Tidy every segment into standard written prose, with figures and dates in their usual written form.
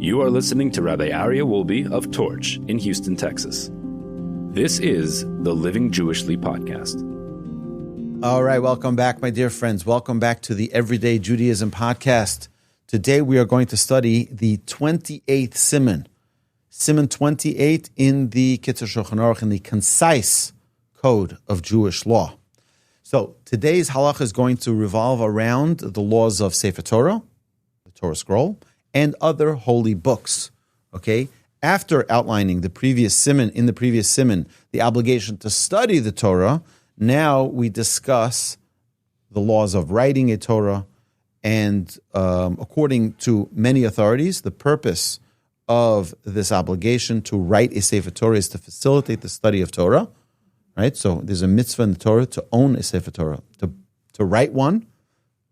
You are listening to Rabbi Aryeh Wolbe of Torch in Houston, Texas. This is the Living Jewishly podcast. All right, welcome back, my dear friends. Welcome back to the Everyday Judaism podcast. Today we are going to study the 28th Siman. Siman 28 in the Kitzur Shulchan Aruch, in the concise code of Jewish law. So today's halacha is going to revolve around the laws of Sefer Torah, the Torah scroll, and other holy books. Okay? After outlining the previous siman, the obligation to study the Torah, now we discuss the laws of writing a Torah, and according to many authorities, the purpose of this obligation to write a Sefer Torah is to facilitate the study of Torah, right? So there's a mitzvah in the Torah to own a Sefer Torah, to write one.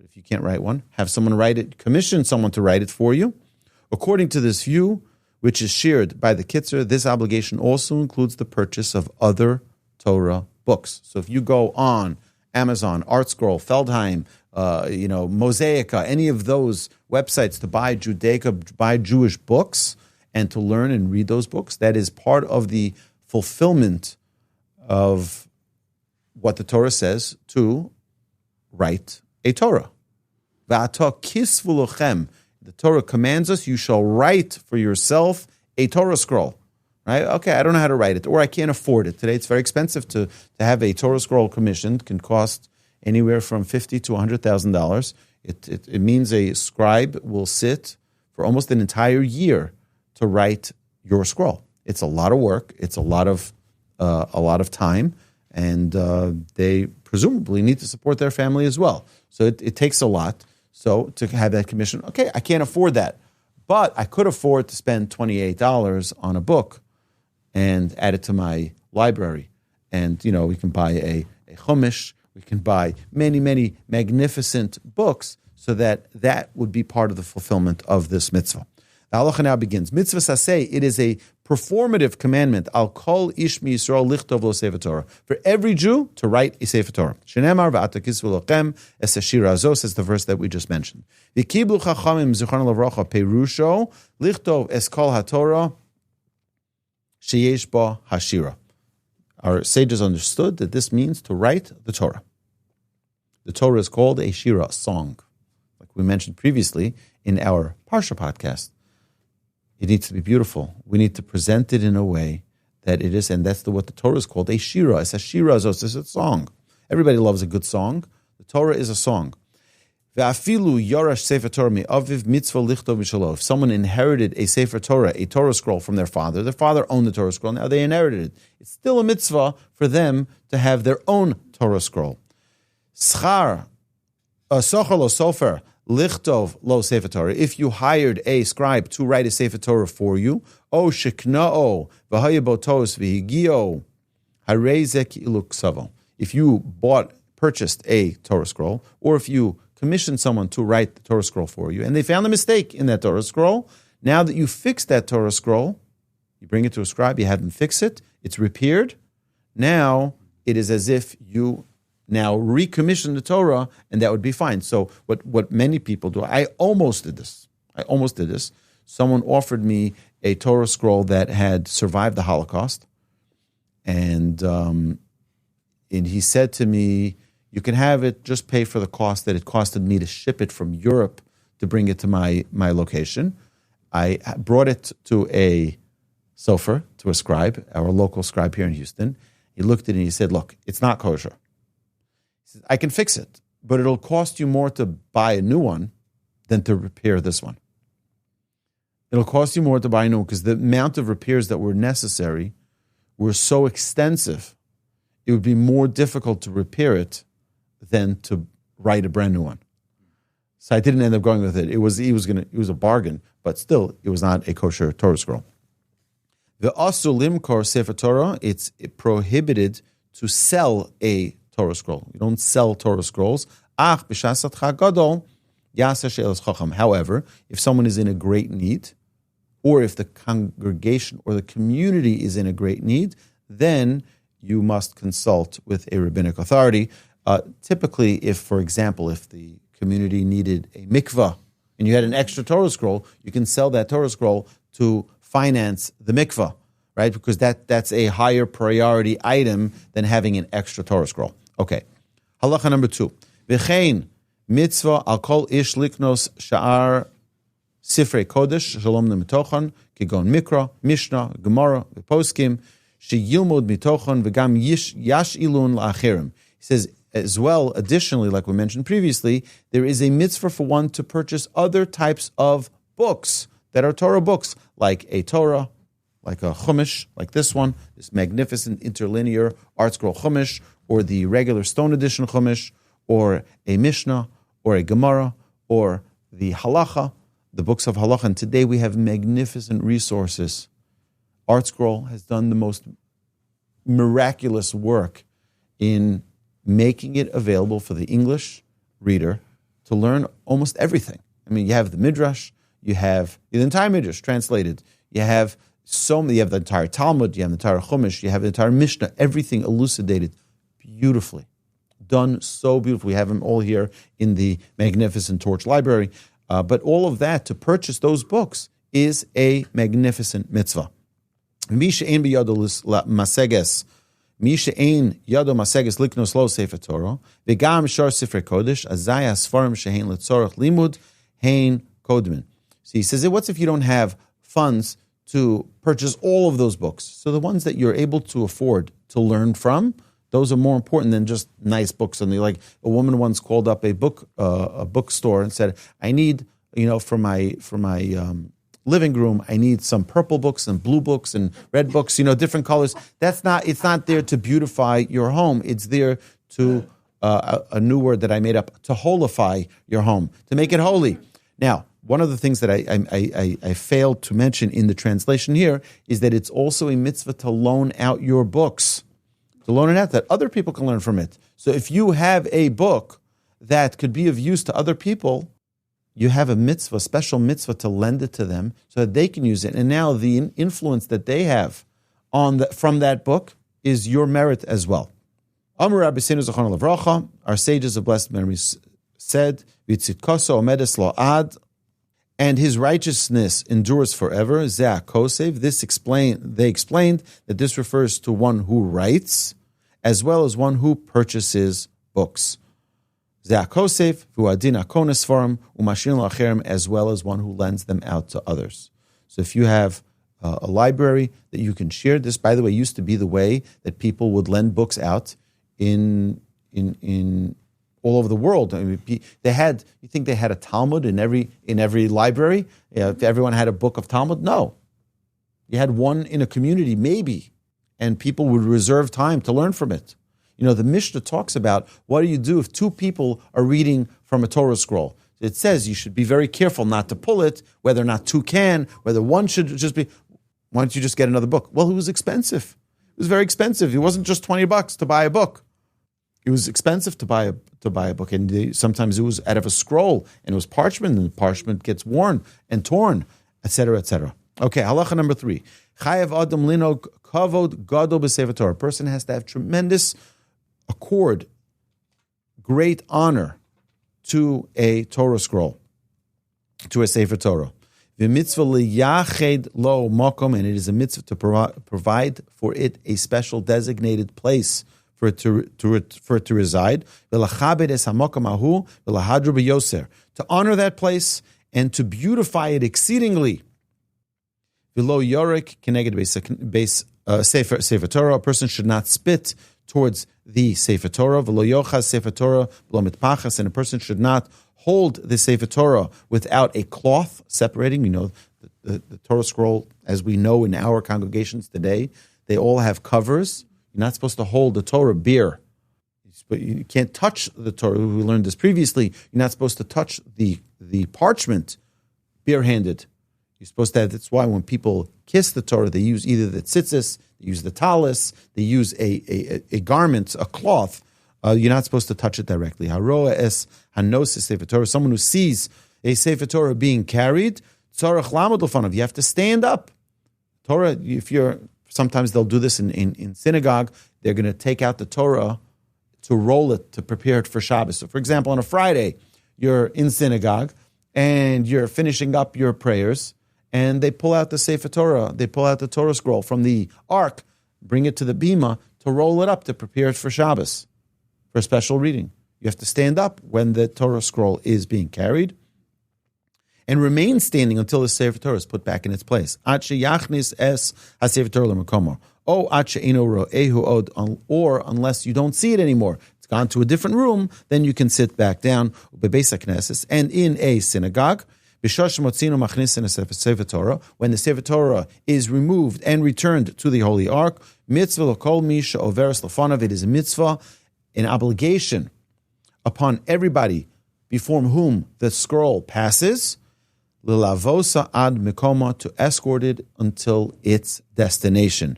If you can't write one, have someone write it, commission someone to write it for you. According to this view, which is shared by the Kitzur, this obligation also includes the purchase of other Torah books. So if you go on Amazon, ArtScroll, Feldheim, Mosaica, any of those websites to buy buy Jewish books and to learn and read those books, that is part of the fulfillment of what the Torah says to write a Torah. The Torah commands us, you shall write for yourself a Torah scroll. Right? Okay, I don't know how to write it, or I can't afford it. Today it's very expensive to have a Torah scroll commissioned. It can cost anywhere from $50,000 to $100,000. It means a scribe will sit for almost an entire year to write your scroll. It's a lot of work. It's a lot of time, and they presumably need to support their family as well. So it takes a lot. So to have that commission, okay, I can't afford that, but I could afford to spend $28 on a book and add it to my library. And, we can buy a Chumash, we can buy many, many magnificent books, so that would be part of the fulfillment of this mitzvah. The halacha now begins. Mitzvah saseh, it is a performative commandment. Al kol ish mi Yisrael lichtov lo Sefer Torah. For every Jew to write a Sefer Torah. Shenemar v'ata kisvu lochem es hashira azo, says the verse that we just mentioned. V'kiblu chachamim zichron lavrocha perusho lichtov es kol haTorah sheyesh ba hashira. Our sages understood that this means to write the Torah. The Torah is called a shira, a song. Like we mentioned previously in our Parsha podcast. It needs to be beautiful. We need to present it in a way that it is, and that's what the Torah is called, a shira. It's a shira, it's a song. Everybody loves a good song. The Torah is a song. Ve'afilu yorash Sefer Torah mi'aviv mitzvah lichtov mishalo. If someone inherited a Sefer Torah, a Torah scroll from their father owned the Torah scroll, now they inherited it. It's still a mitzvah for them to have their own Torah scroll. Socher lo sofer lichtov lo Sefer Torah. If you hired a scribe to write a Sefer Torah for you, o shekna'o v'hayabotos v'higio harezek iluksavo. If you purchased a Torah scroll, or if you commissioned someone to write the Torah scroll for you, and they found a mistake in that Torah scroll, now that you fixed that Torah scroll, you bring it to a scribe, you have them fix it, it's repaired. Now it is as if you now recommission the Torah, and that would be fine. So what many people do, I almost did this. Someone offered me a Torah scroll that had survived the Holocaust, and he said to me, you can have it, just pay for the cost that it costed me to ship it from Europe to bring it to my location. I brought it to a sofer, to a scribe, our local scribe here in Houston. He looked at it and he said, look, it's not kosher. I can fix it, but it'll cost you more to buy a new one than to repair this one. It'll cost you more to buy a new one because the amount of repairs that were necessary were so extensive, it would be more difficult to repair it than to write a brand new one. So I didn't end up going with it. It was a bargain, but still, it was not a kosher Torah scroll. The asur limkor Sefer Torah, it's prohibited to sell a Torah scroll. You don't sell Torah scrolls. However, if someone is in a great need, or if the congregation or the community is in a great need, then you must consult with a rabbinic authority. Typically, if, for example, if the community needed a mikvah, and you had an extra Torah scroll, you can sell that Torah scroll to finance the mikvah, right? Because that's a higher priority item than having an extra Torah scroll. Okay. Halacha number 2. V'chein mitzvah al kol ish liknos sha'ar sifrei kodesh shalom nemitochon kigon mikra, Mishnah, Gemara, v'poskim sheyilmod mitochon v'gam yash ilun la'achirim. He says, as well, additionally, like we mentioned previously, there is a mitzvah for one to purchase other types of books that are Torah books, like a Torah, like a Chumash, like this one, this magnificent interlinear ArtScroll Chumash, or the regular stone edition Chumash, or a Mishnah, or a Gemara, or the halacha, the books of halacha. And today we have magnificent resources. ArtScroll has done the most miraculous work in making it available for the English reader to learn almost everything. I mean, you have the Midrash, you have the entire Midrash translated, you have so many, you have the entire Talmud, you have the entire Chumash, you have the entire Mishnah, everything elucidated beautifully, done so beautifully. We have them all here in the magnificent Torch Library. But all of that, to purchase those books, is a magnificent mitzvah. Misha ein biyado maseges, Misha ein yado maseges liknos lo sefer Torah, v'gam shar sifrei kodesh, azay asfarim shehein letzorach limud hein kodmin. So he says, what's if you don't have funds to purchase all of those books? So the ones that you're able to afford to learn from, those are more important than just nice books. And like a woman once called up a bookstore and said, I need, for my living room, I need some purple books and blue books and red books, different colors. It's not there to beautify your home. It's there to, a new word that I made up, to holify your home, to make it holy. Now, one of the things that I failed to mention in the translation here is that it's also a mitzvah to loan out your books, to loan it out that other people can learn from it. So if you have a book that could be of use to other people, you have a mitzvah, special mitzvah to lend it to them so that they can use it. And now the influence that they have from that book is your merit as well. Amar Rabbi Sinu Zechron Levracha, our sages of blessed memory said, V'tzidkoso omedes lo ad, and his righteousness endures forever. Zeh kosev. They explained that this refers to one who writes, as well as one who purchases books. Zeh kosev v'uadin akones forum umashin lacherim, as well as one who lends them out to others. So if you have a library that you can share, this, by the way, used to be the way that people would lend books out in all over the world. I mean, you think they had a Talmud in every library? If everyone had a book of Talmud? No. You had one in a community, maybe, and people would reserve time to learn from it. The Mishnah talks about what do you do if two people are reading from a Torah scroll. It says you should be very careful not to pull it, whether or not two can, whether one should just be, why don't you just get another book? Well, it was expensive. It was very expensive. It wasn't just $20 to buy a book. It was expensive to buy a book, and sometimes it was out of a scroll, and it was parchment, and the parchment gets worn and torn, etc., etc. Okay, halacha number 3. Chayav adam linog kavod gadol b'sefer Torah. A person has to have tremendous accord, great honor to a Torah scroll, to a Sefer Torah. V'mitzvah liyached lo makom, and it is a mitzvah to provide for it a special designated place for it to reside, to honor that place and to beautify it exceedingly. Sefer Torah, a person should not spit towards the Sefer Torah, and a person should not hold the Sefer Torah without a cloth separating. The Torah scroll, as we know in our congregations today, they all have covers. You're not supposed to hold the Torah bare. You can't touch the Torah. We learned this previously. You're not supposed to touch the parchment barehanded. You're supposed to have, that's why when people kiss the Torah, they use either the tzitzis, they use the talis, they use a garment, a cloth. You're not supposed to touch it directly. Haroa es hanosis Sefer Torah. Someone who sees a Sefer Torah being carried, tzarach lamod lefanav. You have to stand up. Torah, sometimes they'll do this in synagogue. They're going to take out the Torah to roll it, to prepare it for Shabbos. So, for example, on a Friday, you're in synagogue, and you're finishing up your prayers, and they pull out the Sefer Torah, they pull out the Torah scroll from the ark, bring it to the bima to roll it up to prepare it for Shabbos, for a special reading. You have to stand up when the Torah scroll is being carried and remain standing until the Sefer Torah is put back in its place. Or unless you don't see it anymore, it's gone to a different room, then you can sit back down. And in a synagogue, when the Sefer Torah is removed and returned to the Holy Ark, mitzvah kol misha overes lefanav, it is a mitzvah, an obligation upon everybody before whom the scroll passes, l'lavosa ad mikoma, to escort it until its destination.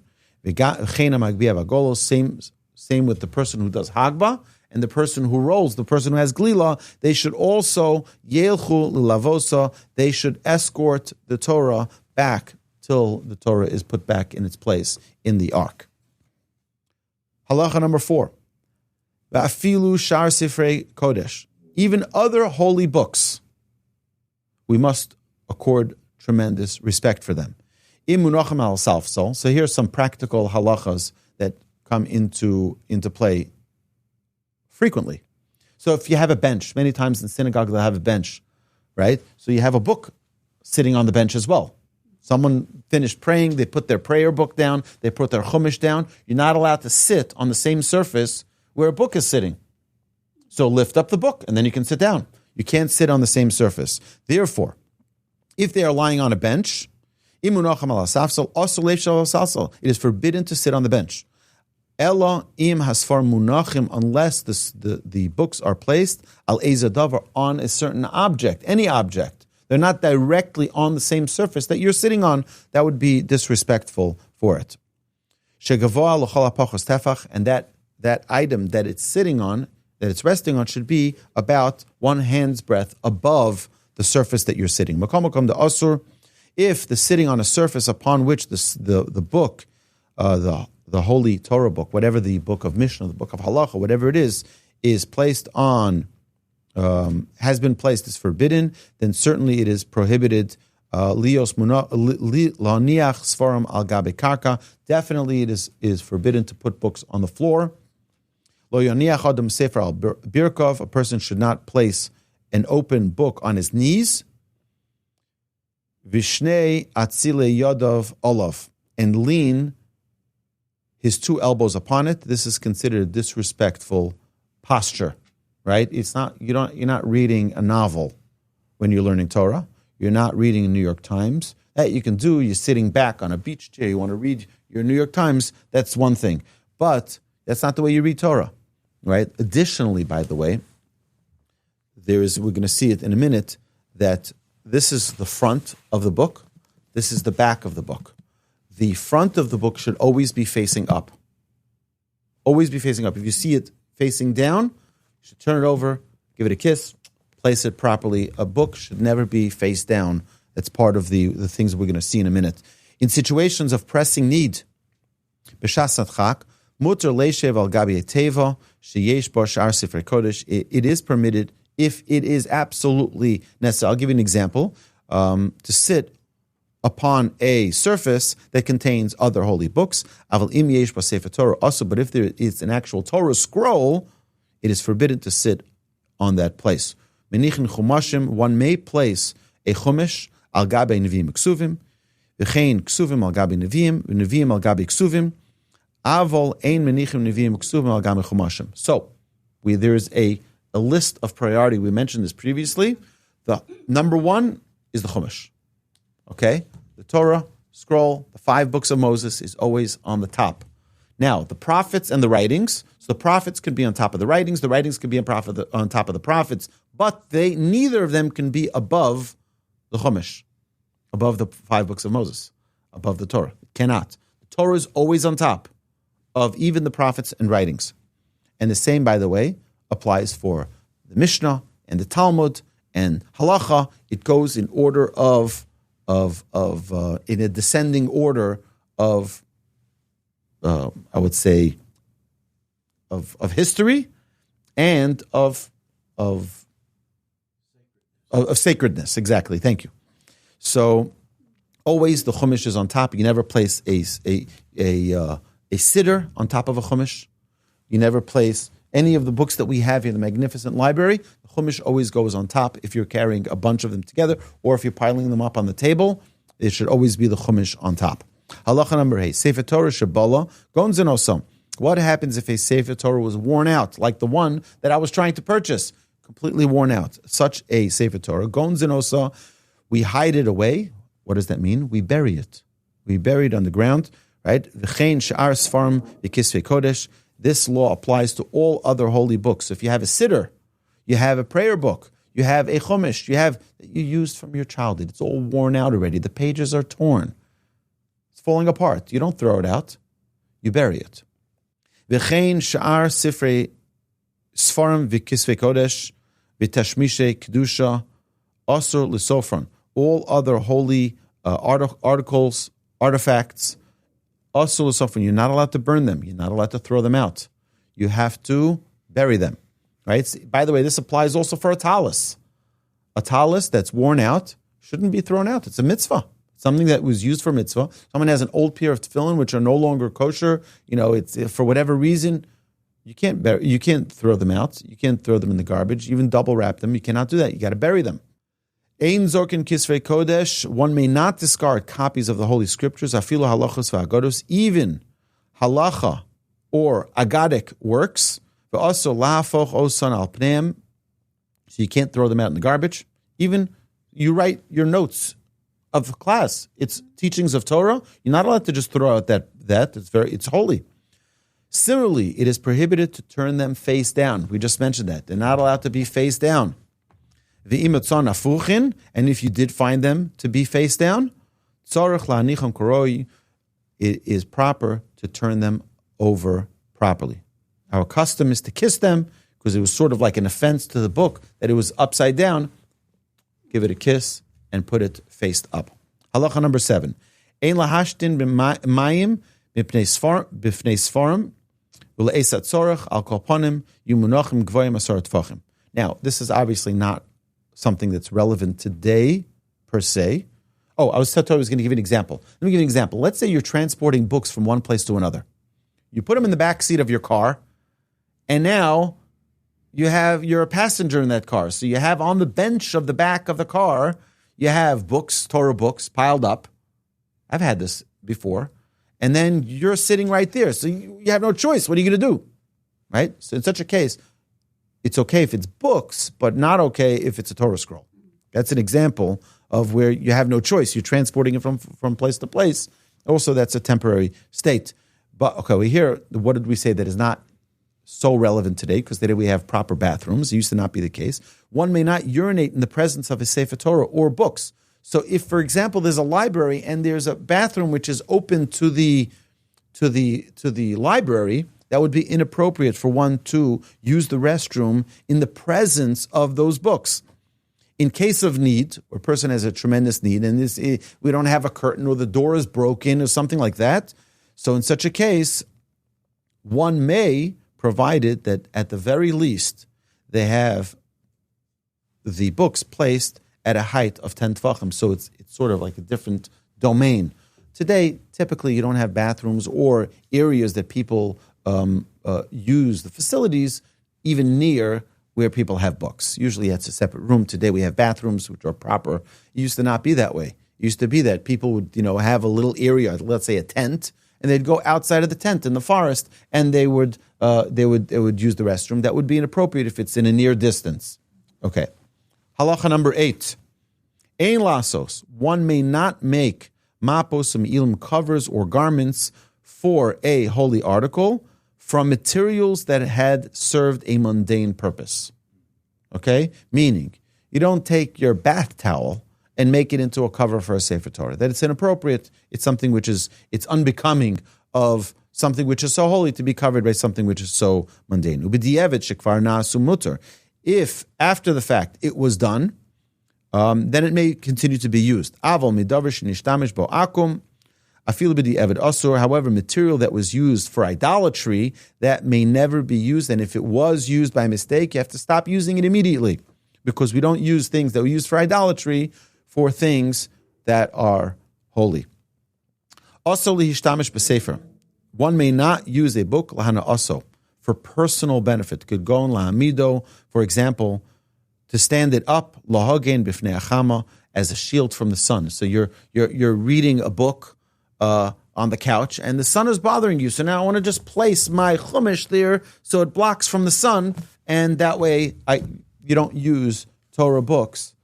Same with the person who does hagba and the person who rolls, the person who has glila. They should also yelchu l'lavosa. They should escort the Torah back till the Torah is put back in its place in the ark. Halacha number 4. Va'afilu shar sifrei kodesh. Even other holy books, we must accord tremendous respect for them. Imunachim al salfsol. So here's some practical halachas that come into play frequently. So if you have a bench, many times in synagogue they'll have a bench, right? So you have a book sitting on the bench as well. Someone finished praying, they put their prayer book down, they put their Chumash down. You're not allowed to sit on the same surface where a book is sitting. So lift up the book and then you can sit down. You can't sit on the same surface. Therefore, if they are lying on a bench, it is forbidden to sit on the bench. Ella im hasfar munachim, unless the books are placed al ezadavar, on a certain object, any object. They're not directly on the same surface that you're sitting on. That would be disrespectful for it. And that item that it's sitting on, that it's resting on, should be about one hand's breadth above the surface that you're sitting. Makom the asur, if the sitting on a surface upon which the book, the holy Torah book, whatever the book of Mishnah, the book of halacha, whatever it is placed on, has been placed, is forbidden, then certainly it is prohibited. Lios laniach svarim al gabe karka. Definitely it is forbidden to put books on the floor. Lo yaniach adam sefer al birkov. A person should not place an open book on his knees. Vishnei atzile yadav olav, and lean his 2 elbows upon it. This is considered a disrespectful posture, right? It's not, you're not reading a novel when you're learning Torah. You're not reading a New York Times. That you can do. You're sitting back on a beach chair. You want to read your New York Times. That's one thing. But that's not the way you read Torah, right? Additionally, by the way, we're going to see it in a minute, that this is the front of the book. This is the back of the book. The front of the book should always be facing up. Always be facing up. If you see it facing down, you should turn it over, give it a kiss, place it properly. A book should never be face down. That's part of the things we're going to see in a minute. In situations of pressing need, it is permitted, if it is absolutely necessary. I'll give you an example. To sit upon a surface that contains other holy books. But if there is an actual Torah scroll, it is forbidden to sit on that place. One may place a chumash al gabe neviim ksuvim, v'chein ksuvim al gabe neviim, v'neviim al gabe ksuvim, avol ein menichim neviim ksuvim al gabe chumashim. So, there is a list of priority. We mentioned this previously. The number 1 is the chumash. Okay? The Torah scroll, the 5 books of Moses, is always on the top. Now, the prophets and the writings, so the prophets can be on top of the writings can be on top of the prophets, but neither of them can be above the Chumash, above the 5 books of Moses, above the Torah. It cannot. The Torah is always on top of even the prophets and writings. And the same, by the way, applies for the Mishnah and the Talmud and halacha. It goes in order in a descending order of I would say of history and of of sacredness. Exactly. Thank you. So always the Chumash is on top. You never place a siddur on top of a Chumash. You never place any of the books that we have in the magnificent library. The Chumash always goes on top if you're carrying a bunch of them together, or if you're piling them up on the table. It should always be the Chumash on top. Halacha number 8. Sefer Torah Shabala Gonzin Osam. What happens if a Sefer Torah was worn out, like the one that I was trying to purchase? Completely worn out. Such a Sefer Torah. Gonzin Osa. We hide it away. What does that mean? We bury it. We bury it on the ground, right? V'chein she'ar sfarim v'kisvei kodesh. This law applies to all other holy books. If you have a siddur, you have a prayer book, you have a chumash, you used from your childhood. It's all worn out already. The pages are torn. It's falling apart. You don't throw it out. You bury it. V'chein she'ar sifrei sfarim v'kisvei kodesh v'tashmishe kedusha asur l'sofran. All other holy articles, artifacts, asur l'sofran. You're not allowed to burn them. You're not allowed to throw them out. You have to bury them. Right? By the way, this applies also for a talis. A talis that's worn out shouldn't be thrown out. It's a mitzvah. Something that was used for mitzvah. Someone has an old pair of tefillin which are no longer kosher. It's for whatever reason. You can't throw them out. You can't throw them in the garbage. Even double wrap them. You cannot do that. You got to bury them. Ein zorkin kisvei kodesh. One may not discard copies of the holy scriptures. Afilu halachos v'agodos. Even halacha or agadic works. V'aso lahafoch osan al pneim. So you can't throw them out in the garbage. Even you write your notes of class. It's teachings of Torah. You're not allowed to just throw out that. It's holy. Similarly, it is prohibited to turn them face down. We just mentioned that. They're not allowed to be face down. And if you did find them to be face down, it is proper to turn them over properly. Our custom is to kiss them because it was sort of like an offense to the book that it was upside down. Give it a kiss and put it faced up. Halacha number 7. Ein lahashtin b'mayim b'pnei sfarim. Now, this is obviously not something that's relevant today, per se. I was going to give you an example. Let me give you an example. Let's say you're transporting books from one place to another. You put them in the back seat of your car, and now you're a passenger in that car. So you have on the bench of the back of the car, you have books, Torah books, piled up. I've had this before. And then you're sitting right there. So you have no choice. What are you going to do? Right? So in such a case, it's okay if it's books, but not okay if it's a Torah scroll. That's an example of where you have no choice. You're transporting it from place to place. Also, that's a temporary state. But, okay, what did we say that is not so relevant today? Because today we have proper bathrooms. It used to not be the case. One may not urinate in the presence of a Sefer Torah or books. So if, for example, there's a library and there's a bathroom which is open to the library, that would be inappropriate for one to use the restroom in the presence of those books. In case of need, or a person has a tremendous need, and we don't have a curtain or the door is broken or something like that, so in such a case, one may, provided that at the very least they have the books placed at a height of 10 tefachim, so it's sort of like a different domain. Today, typically, you don't have bathrooms or areas that people use the facilities even near where people have books. Usually, it's a separate room. Today, we have bathrooms which are proper. It used to not be that way. It used to be that people would, have a little area, let's say a tent, and they'd go outside of the tent in the forest, and they would use the restroom. That would be inappropriate if it's in a near distance. Okay. Halacha number 8. Ein lasos. One may not make mapos ilim covers or garments for a holy article from materials that had served a mundane purpose. Okay? Meaning, you don't take your bath towel and make it into a cover for a Sefer Torah. That it's inappropriate. It's something it's unbecoming of something which is so holy to be covered by something which is so mundane. Ubidievet shekvar na'asu muter. If, after the fact, it was done, then it may continue to be used. However, material that was used for idolatry, that may never be used, and if it was used by mistake, you have to stop using it immediately. because we don't use things that we use for idolatry for things that are holy. Also, lihistamish b'sefer. One may not use a book, lahana also, for personal benefit. Could go in lahamido, for example, to stand it up, lahagen b'fnei achama, as a shield from the sun. So you're reading a book on the couch, and the sun is bothering you. So now I want to just place my Chumash there so it blocks from the sun, and that way you don't use Torah books,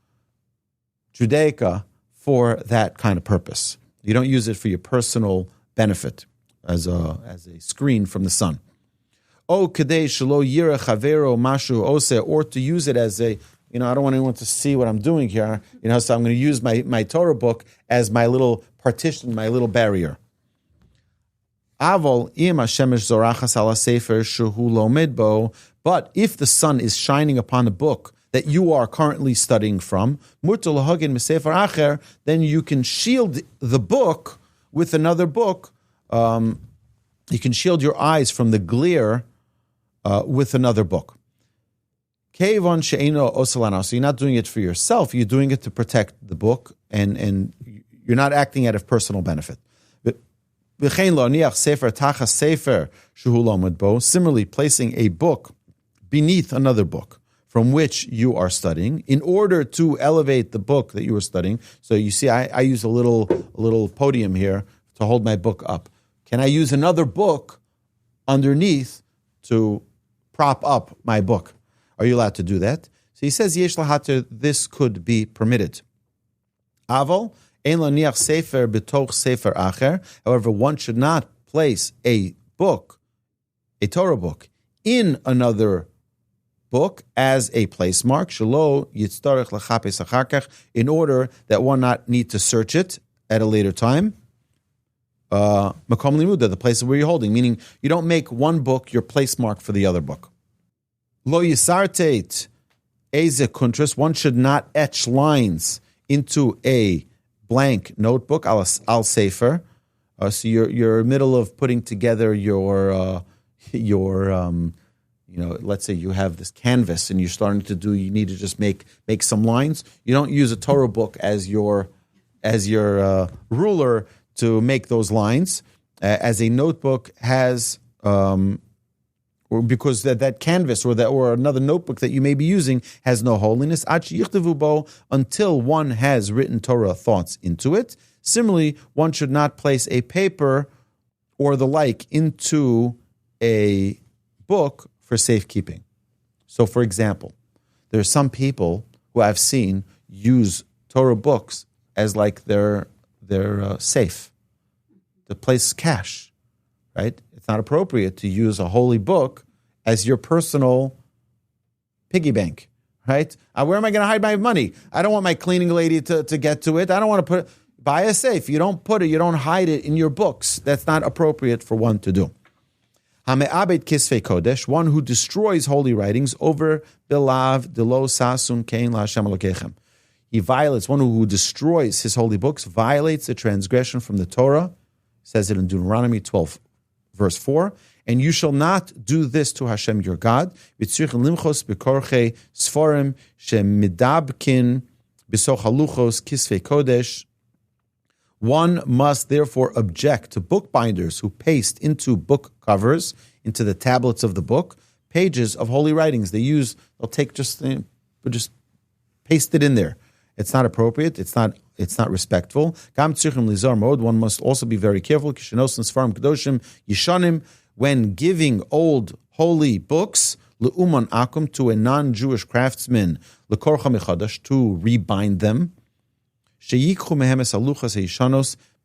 Judaica, for that kind of purpose. You don't use it for your personal benefit as a screen from the sun. O kadei shelo yira chavero mashu ose, or to use it as a, I don't want anyone to see what I'm doing here. So I'm going to use my Torah book as my little partition, my little barrier. Avol im hashemesh zorachas ala sefer shehu lomed bo. But if the sun is shining upon a book that you are currently studying from, mutar lahagin mesefer acher, then you can shield the book with another book. You can shield your eyes from the glare with another book. Kevon she'eno osalana. So you're not doing it for yourself. You're doing it to protect the book, and you're not acting out of personal benefit. Similarly, placing a book beneath another book from which you are studying in order to elevate the book that you are studying. So you see, I use a little podium here to hold my book up. Can I use another book underneath to prop up my book? Are you allowed to do that? So he says, Yesh lahater, this could be permitted. Aval, ein laniach sefer betoch sefer acher. However, one should not place a book, a Torah book, in another book as a place mark, shelo yitztarech lachapes acharkach, in order that one not need to search it at a later time. Makom limuda, the place where you're holding, meaning you don't make one book your place mark for the other book. Lo yisartet eze kuntras, one should not etch lines into a blank notebook, al sefer. So you're in the middle of putting together your let's say you have this canvas and you need to just make some lines. You don't use a Torah book as your ruler to make those lines, as a notebook has, or because that canvas or another notebook that you may be using has no holiness, until one has written Torah thoughts into it. Similarly, one should not place a paper or the like into a book for safekeeping. So, for example, there are some people who I've seen use Torah books as like their safe, to place cash, right? It's not appropriate to use a holy book as your personal piggy bank, right? Where am I going to hide my money? I don't want my cleaning lady to get to it. I don't want to buy a safe. You don't hide it in your books. That's not appropriate for one to do. Hame'abed kisvei kodesh, one who destroys holy writings, over bilav delo sasun kein la'Hashem Elokechem. He violates, one who destroys his holy books, violates the transgression from the Torah. Says it in Deuteronomy 12, verse 4. And you shall not do this to Hashem your God. Limchos bekorche sforim shemidabkin bisochaluchos kisvei kodesh. One must therefore object to bookbinders who paste into book covers, into the tablets of the book, pages of holy writings. They'll take just paste it in there. It's not appropriate. It's not respectful. One must also be very careful when giving old holy books to a non-Jewish craftsman to rebind them.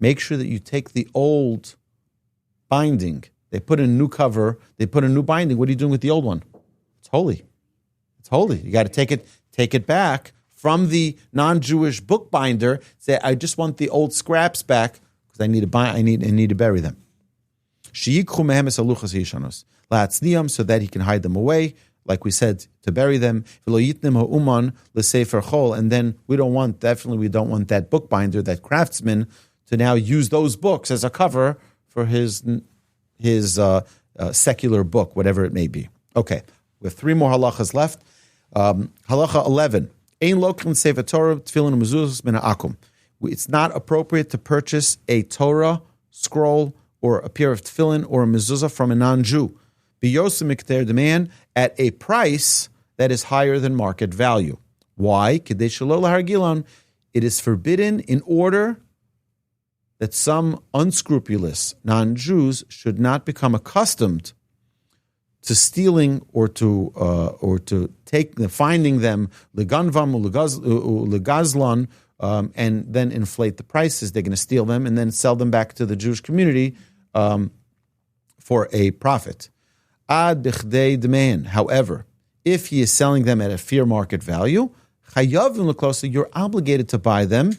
Make sure that you take the old binding. They put in a new cover. They put a new binding. What are you doing with the old one? It's holy. It's holy. You got to take it back from the non-Jewish bookbinder. Say, I just want the old scraps back because I need to bury them. So that he can hide them away, like we said, to bury them. And then we don't want that bookbinder, that craftsman, to now use those books as a cover for his secular book, whatever it may be. Okay, we have 3 more halachas left. Halacha 11. Ein lokrin Sefer Torah tefillin mezuzos min ha'akum. It's not appropriate to purchase a Torah scroll or a pair of tefillin or a mezuzah from a non-Jew. B'yosem mikter demand at a price that is higher than market value. Why? Kedei shelo lahargilon. It is forbidden in order that some unscrupulous non-Jews should not become accustomed to stealing or to finding them leganvam legazlon, and then inflate the prices. They're going to steal them and then sell them back to the Jewish community for a profit. Ad bichdei demand. However, if he is selling them at a fair market value, you're obligated to buy them,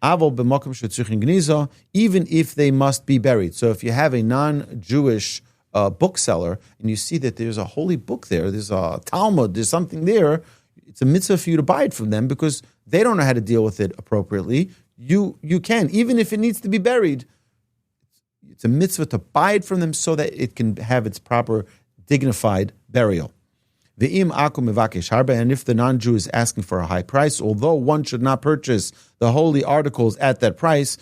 even if they must be buried. So if you have a non-Jewish bookseller and you see that there's a holy book there, there's a Talmud, there's something there, it's a mitzvah for you to buy it from them because they don't know how to deal with it appropriately. You can, even if it needs to be buried. It's a mitzvah to buy it from them so that it can have its proper, dignified burial. And if the non-Jew is asking for a high price, although one should not purchase the holy articles at that price,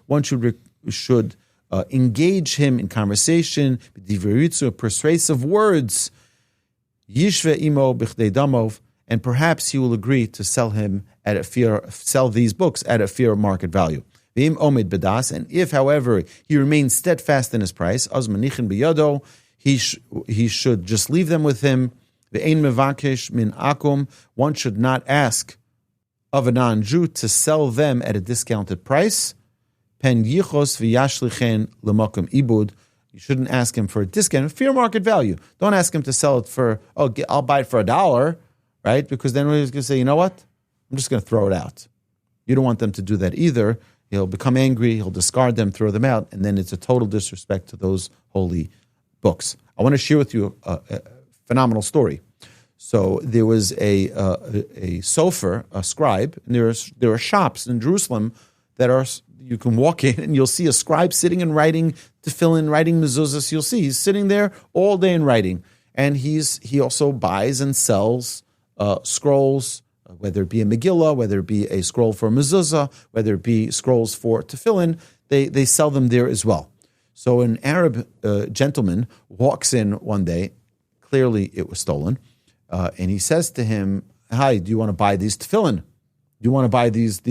one should engage him in conversation, persuasive words, and perhaps he will agree to sell these books at a fair market value. And if, however, he remains steadfast in his price, he should just leave them with him. One should not ask of a non-Jew to sell them at a discounted price. You shouldn't ask him for a discount, fair market value. Don't ask him to sell it for, I'll buy it for $1, right? Because then he's going to say, you know what? I'm just going to throw it out. You don't want them to do that either. He'll become angry, he'll discard them, throw them out, and then it's a total disrespect to those holy books. I want to share with you a phenomenal story. So there was a sofer, a scribe, and there are shops in Jerusalem that you can walk in and you'll see a scribe sitting and writing tefillin, writing mezuzahs. You'll see he's sitting there all day and writing, and he also buys and sells scrolls, whether it be a Megillah, whether it be a scroll for a mezuzah, whether it be scrolls for tefillin. They sell them there as well. So an Arab gentleman walks in one day, clearly it was stolen, and he says to him, "Hi, do you want to buy these tefillin? Do you want to buy these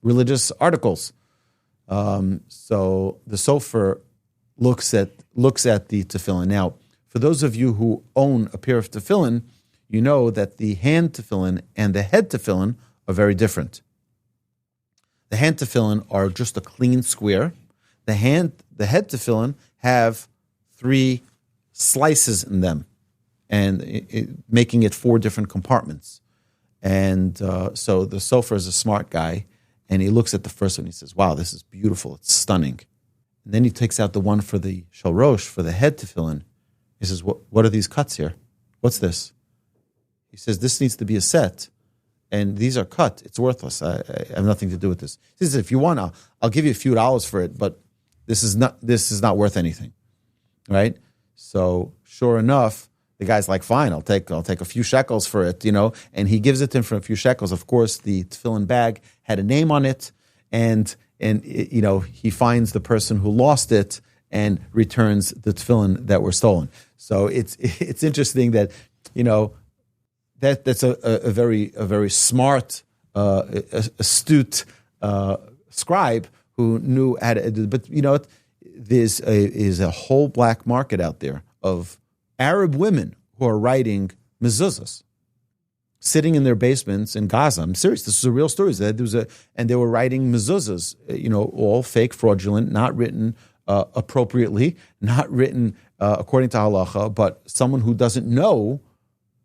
religious articles?" So the sofer looks at the tefillin. Now, for those of you who own a pair of tefillin, you know that the hand tefillin and the head tefillin are very different. The hand tefillin are just a clean square. The head tefillin have 3 slices in them, and making it 4 different compartments. And so the sofer is a smart guy, and he looks at the first one. He says, "Wow, this is beautiful. It's stunning." And then he takes out the one for the shalrosh, for the head tefillin. He says, "What are these cuts here? What's this?" He says, "This needs to be a set, and these are cut. It's worthless. I have nothing to do with this." He says, "If you want, I'll give you a few dollars for it, but this is not worth anything." Right? So sure enough, the guy's like, "Fine, I'll take a few shekels for it," and he gives it to him for a few shekels. Of course, the tefillin bag had a name on it, and he finds the person who lost it and returns the tefillin that were stolen. So it's interesting that that's a very smart, astute scribe who knew how to do. But there's a whole black market out there of Arab women who are writing mezuzahs, sitting in their basements in Gaza. I'm serious. This is a real story. And they were writing mezuzahs, all fake, fraudulent, not written appropriately, not written according to halacha. But someone who doesn't know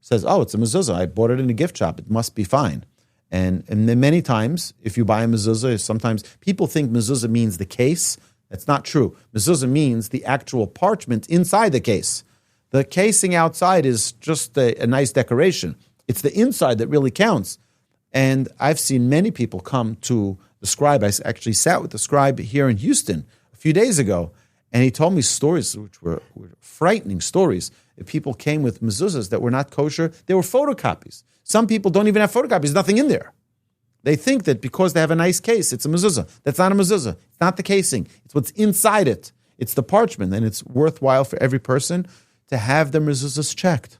says, "Oh, it's a mezuzah. I bought it in a gift shop. It must be fine." And then many times, if you buy a mezuzah, sometimes people think mezuzah means the case. That's not true. Mezuzah means the actual parchment inside the case. The casing outside is just a nice decoration. It's the inside that really counts. And I've seen many people come to the scribe. I actually sat with the scribe here in Houston a few days ago, And he told me stories which were frightening stories. If people came with mezuzahs that were not kosher, they were photocopies. Some people don't even have photocopies, nothing in there. They think that because they have a nice case, it's a mezuzah. That's not a mezuzah. It's not the casing. It's what's inside it. It's the parchment, and it's worthwhile for every person to have their mezuzahs checked.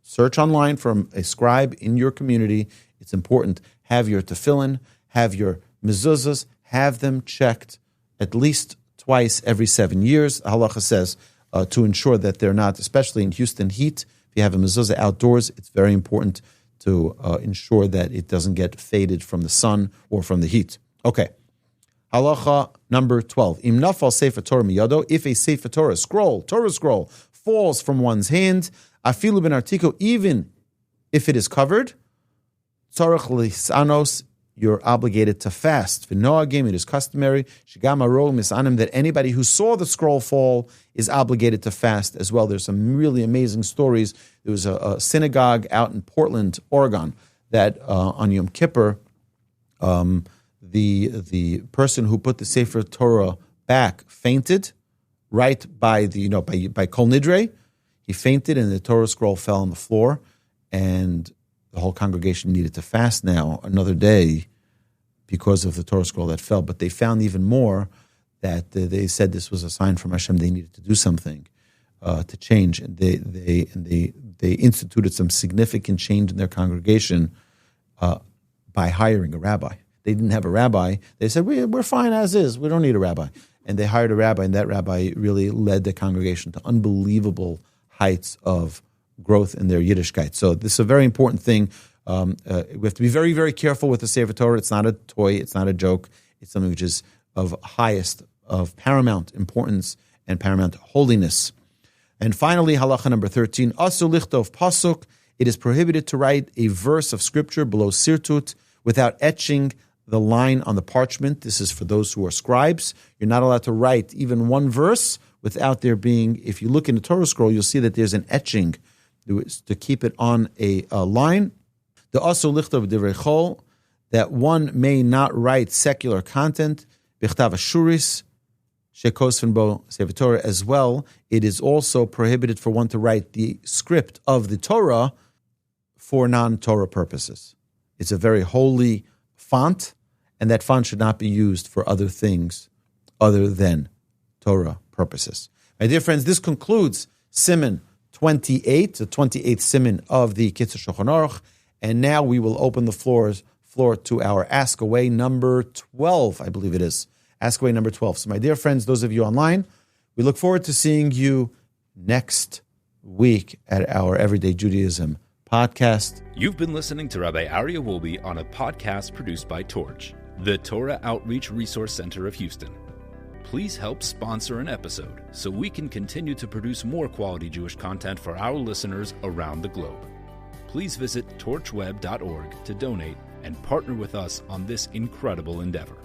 Search online from a scribe in your community. It's important. Have your tefillin, have your mezuzahs, have them checked at least twice every 7 years. Halacha says to ensure that they're not, especially in Houston heat, if you have a mezuzah outdoors, it's very important to ensure that it doesn't get faded from the sun or from the heat. Okay. Halacha number 12. Im nafal Sefer Torah miyado, if a Sefer Torah Torah scroll, falls from one's hand, afilu ben artiko, even if it is covered, tzarech lisanos, you're obligated to fast. V'noagim, it is customary, shigam arol misanim, that anybody who saw the scroll fall is obligated to fast as well. There's some really amazing stories. There was a synagogue out in Portland, Oregon, that on Yom Kippur, the person who put the Sefer Torah back fainted right by by Kol Nidre. He fainted and the Torah scroll fell on the floor, and the whole congregation needed to fast now another day because of the Torah scroll that fell. But they found even more that they said this was a sign from Hashem. They needed to do something to change, and they instituted some significant change in their congregation by hiring a rabbi. They didn't have a rabbi. They said, we're fine as is. We don't need a rabbi. And they hired a rabbi, and that rabbi really led the congregation to unbelievable heights of growth in their Yiddishkeit. So this is a very important thing. We have to be very, very careful with the Sefer Torah. It's not a toy. It's not a joke. It's something which is of paramount importance and paramount holiness. And finally, halacha number 13, Asu lichtov pasuk, it is prohibited to write a verse of scripture below sirtut without etching the line on the parchment. This is for those who are scribes. You're not allowed to write even one verse without there being, if you look in the Torah scroll, you'll see that there's an etching to keep it on a line. The Asu lichtov divrei chol, that one may not write secular content, bichtav ashuris, shekosfen bo Sefer Torah as well. It is also prohibited for one to write the script of the Torah for non-Torah purposes. It's a very holy font, and that font should not be used for other things other than Torah purposes. My dear friends, this concludes Siman 28, the 28th Siman of the Kitzur Shulchan Aruch, and now we will open the floor to our Ask Away number 12, I believe it is. Ask Away number 12. So my dear friends, those of you online, we look forward to seeing you next week at our Everyday Judaism podcast. You've been listening to Rabbi Aryeh Wolbe on a podcast produced by Torch, the Torah Outreach Resource Center of Houston. Please help sponsor an episode so we can continue to produce more quality Jewish content for our listeners around the globe. Please visit torchweb.org to donate and partner with us on this incredible endeavor.